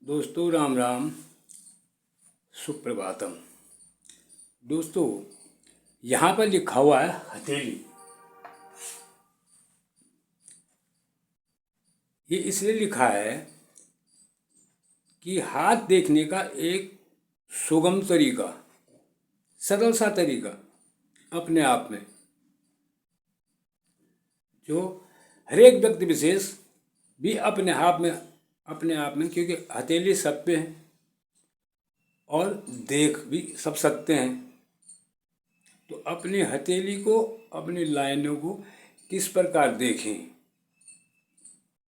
दोस्तों राम राम, सुप्रभातम। दोस्तों, यहाँ पर लिखा हुआ है हथेली। ये इसलिए लिखा है कि हाथ देखने का एक सुगम तरीका, सरल सा तरीका अपने आप में, जो हर एक व्यक्ति विशेष भी अपने आप में क्योंकि हथेली सब पे है और देख भी सब सकते हैं, तो अपनी हथेली को, अपनी लाइनों को किस प्रकार देखें,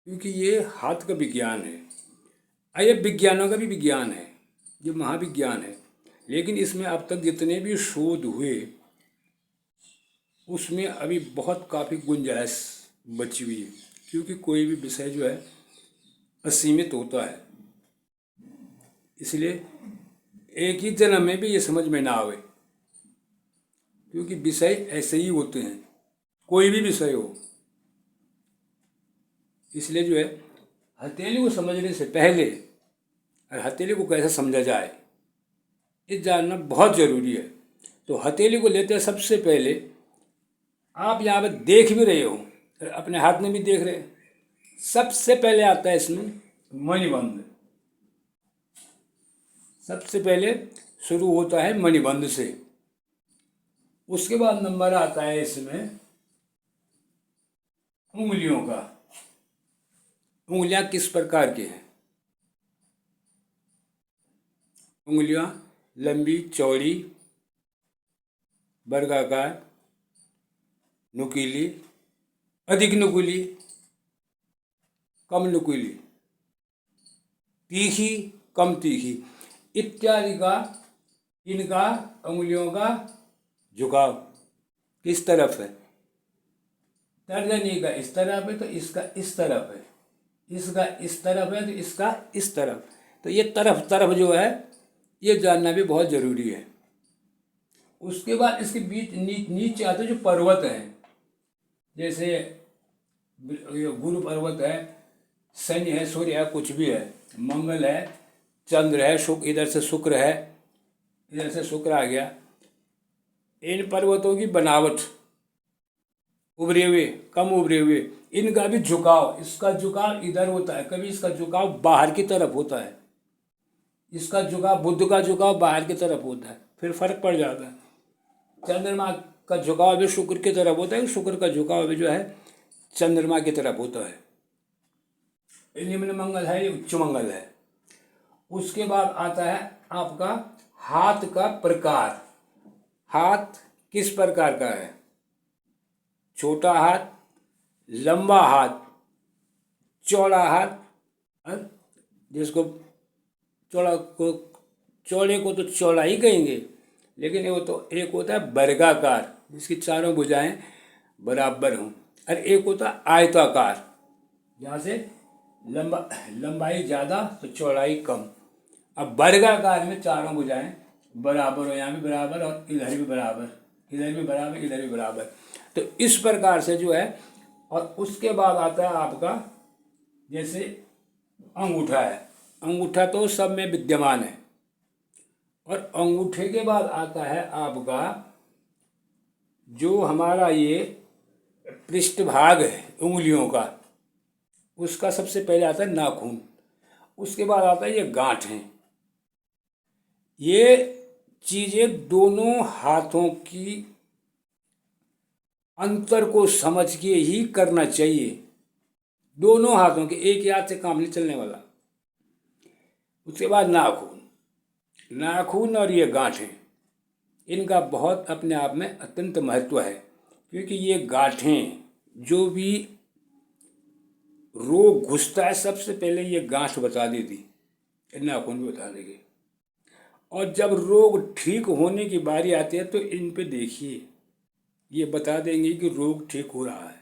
क्योंकि ये हाथ का विज्ञान है। ये विज्ञानों का भी विज्ञान है, ये महाविज्ञान है। लेकिन इसमें अब तक जितने भी शोध हुए उसमें अभी बहुत काफ़ी गुंजाइश बची हुई है, क्योंकि कोई भी विषय जो है असीमित होता है। इसलिए एक ही जन्म में भी ये समझ में ना आवे, क्योंकि विषय ऐसे ही होते हैं, कोई भी विषय हो। इसलिए जो है हथेली को समझने से पहले और हथेली को कैसे समझा जाए ये जानना बहुत ज़रूरी है। तो हथेली को लेते हैं सबसे पहले, आप यहाँ पर देख भी रहे हो, अपने हाथ में भी देख रहे हैं, सबसे पहले आता है इसमें मणिबंध। सबसे पहले शुरू होता है मणिबंध से। उसके बाद नंबर आता है इसमें उंगलियों का। उंगलियां किस प्रकार की हैं? उंगलियां लंबी, चौड़ी, वर्गाकार, नुकीली, अधिक नुकीली, कम नुकीली, तीखी, कम तीखी इत्यादि का इनका उंगलियों का झुकाव किस तरफ है? तर्जनी का इस तरफ है तो इसका इस तरफ है, इसका इस तरफ है तो इसका इस तरफ। तो ये तरफ तरफ जो है ये जानना भी बहुत ज़रूरी है। उसके बाद इसके बीच नीचे आते जो पर्वत हैं, जैसे गुरु पर्वत है, शनि है, सूर्य है, कुछ भी है, मंगल है, चंद्र है, शुक्र, इधर से शुक्र है, इधर से शुक्र आ गया। इन पर्वतों की बनावट, उभरे हुए, कम उभरे हुए, इनका भी झुकाव, इसका झुकाव इधर होता है, कभी इसका झुकाव बाहर की तरफ होता है, इसका झुकाव, बुध का झुकाव बाहर की तरफ होता है, फिर फर्क पड़ जाता है। चंद्रमा का झुकाव भी शुक्र की तरफ होता है, शुक्र का झुकाव भी जो है चंद्रमा की तरफ होता है। निम्न मंगल है, ये उच्च मंगल है। उसके बाद आता है आपका हाथ का प्रकार। हाथ किस प्रकार का है? छोटा हाथ, लंबा हाथ, चौड़ा हाथ, जिसको चौड़े को तो चौड़ा ही कहेंगे, लेकिन वो तो एक होता है वर्गाकार, जिसकी चारों भुजाएं बराबर हों, और एक होता है आयताकार, जहाँ से लंबाई ज़्यादा तो चौड़ाई कम। अब वर्गाकार में चारों भुजाएं बराबर हो, यहाँ भी बराबर और इधर भी बराबर, इधर भी बराबर, इधर भी बराबर। तो इस प्रकार से जो है। और उसके बाद आता है आपका जैसे अंगूठा है। अंगूठा तो सब में विद्यमान है, और अंगूठे के बाद आता है आपका जो हमारा ये पृष्ठभाग है उंगलियों का, उसका सबसे पहले आता है नाखून। उसके बाद आता है ये गांठें। ये चीज़ें दोनों हाथों की अंतर को समझ के ही करना चाहिए। दोनों हाथों के, एक ही हाथ से काम नहीं चलने वाला। उसके बाद नाखून और ये गांठें, इनका बहुत अपने आप में अत्यंत महत्व है, क्योंकि ये गांठें, जो भी रोग घुसता है सबसे पहले ये गांठ बता देती, नाखून भी बता देगी। और जब रोग ठीक होने की बारी आती है तो इन पे देखिए, ये बता देंगे कि रोग ठीक हो रहा है।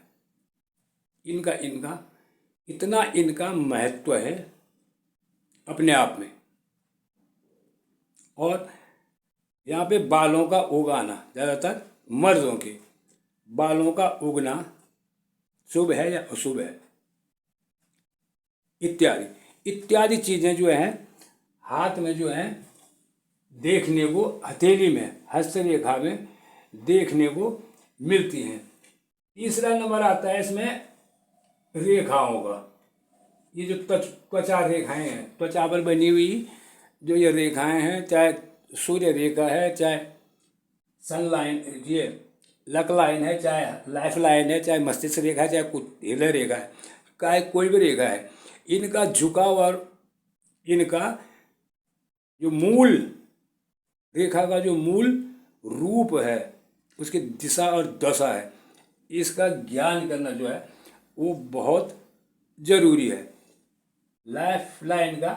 इतना इनका महत्व है अपने आप में। और यहाँ पे बालों का उगाना, ज़्यादातर मर्दों के बालों का उगना शुभ है या अशुभ है, इत्यादि इत्यादि चीज़ें जो हैं हाथ में जो है देखने को, हथेली में, हस्तरेखा में देखने को मिलती हैं। तीसरा नंबर आता है इसमें रेखाओं का। ये जो त्वचा रेखाएं हैं, त्वचा पर बनी हुई जो ये रेखाएं हैं, चाहे सूर्य रेखा है, चाहे सन लाइन, ये लक लाइन है, चाहे लाइफ लाइन है, चाहे मस्तिष्क रेखा है, चाहे कुछ हृदय रेखा है, चाहे कोई भी रेखा है, इनका झुकाव और इनका जो मूल रेखा का जो मूल रूप है, उसकी दिशा और दशा है, इसका ज्ञान करना जो है वो बहुत जरूरी है। लाइफ लाइन का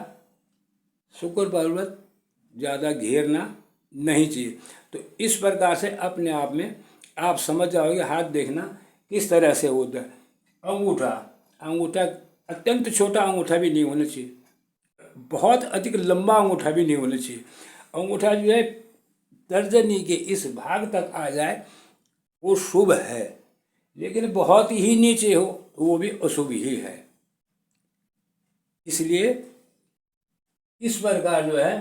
शुक्र पर्वत ज़्यादा घेरना नहीं चाहिए। तो इस प्रकार से अपने आप में आप समझ जाओगे हाथ देखना किस तरह से होता है। अंगूठा अत्यंत छोटा अंगूठा भी नहीं होना चाहिए, बहुत अधिक लंबा अंगूठा भी नहीं होना चाहिए। अंगूठा जो है तर्जनी के इस भाग तक आ जाए वो शुभ है, लेकिन बहुत ही नीचे हो तो वो भी अशुभ ही है। इसलिए इस प्रकार जो है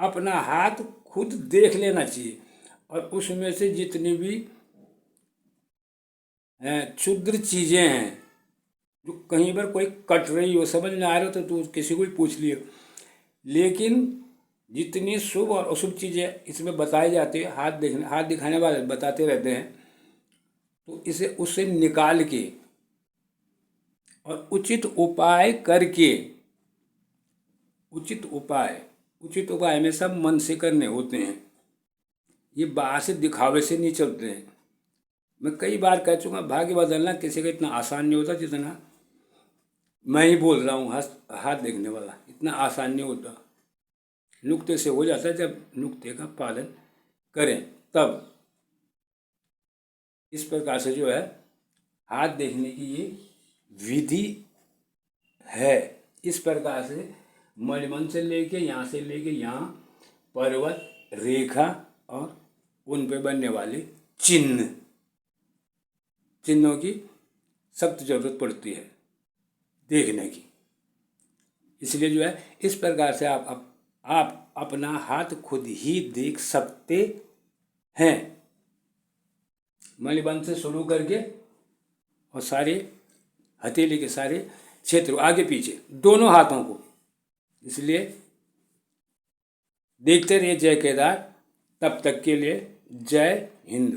अपना हाथ खुद देख लेना चाहिए, और उसमें से जितनी भी क्षुद्र चीज़ें हैं, जो कहीं पर कोई कट रही हो, समझ में आ रही हो तो तू किसी को भी पूछ लियो, लेकिन जितनी शुभ और अशुभ चीज़ें इसमें बताई जाती है, हाथ दिखाने वाले बताते रहते हैं, तो इसे उससे निकाल के और उचित उपाय करके, उचित उपाय में सब मन से करने होते हैं, ये बाहर से दिखावे से नहीं चलते हैं। मैं कई बार कह चुका, भाग्य बदलना किसी का इतना आसान नहीं होता जितना मैं ही बोल रहा हूँ। हाथ देखने वाला इतना आसान नहीं होता, नुक्ते से हो जाता है, जब नुक्ते का पालन करें तब। इस प्रकार से जो है हाथ देखने की ये विधि है। इस प्रकार से मणिबंध से लेके यहाँ पर्वत रेखा और उन पे बनने वाले चिन्हों की सख्त जरूरत पड़ती है देखने की। इसलिए जो है इस प्रकार से आप अपना हाथ खुद ही देख सकते हैं, मणिबंध से शुरू करके और सारे हथेली के सारे क्षेत्र, आगे पीछे दोनों हाथों को। इसलिए देखते रहिए जय केदार। तब तक के लिए जय हिंद।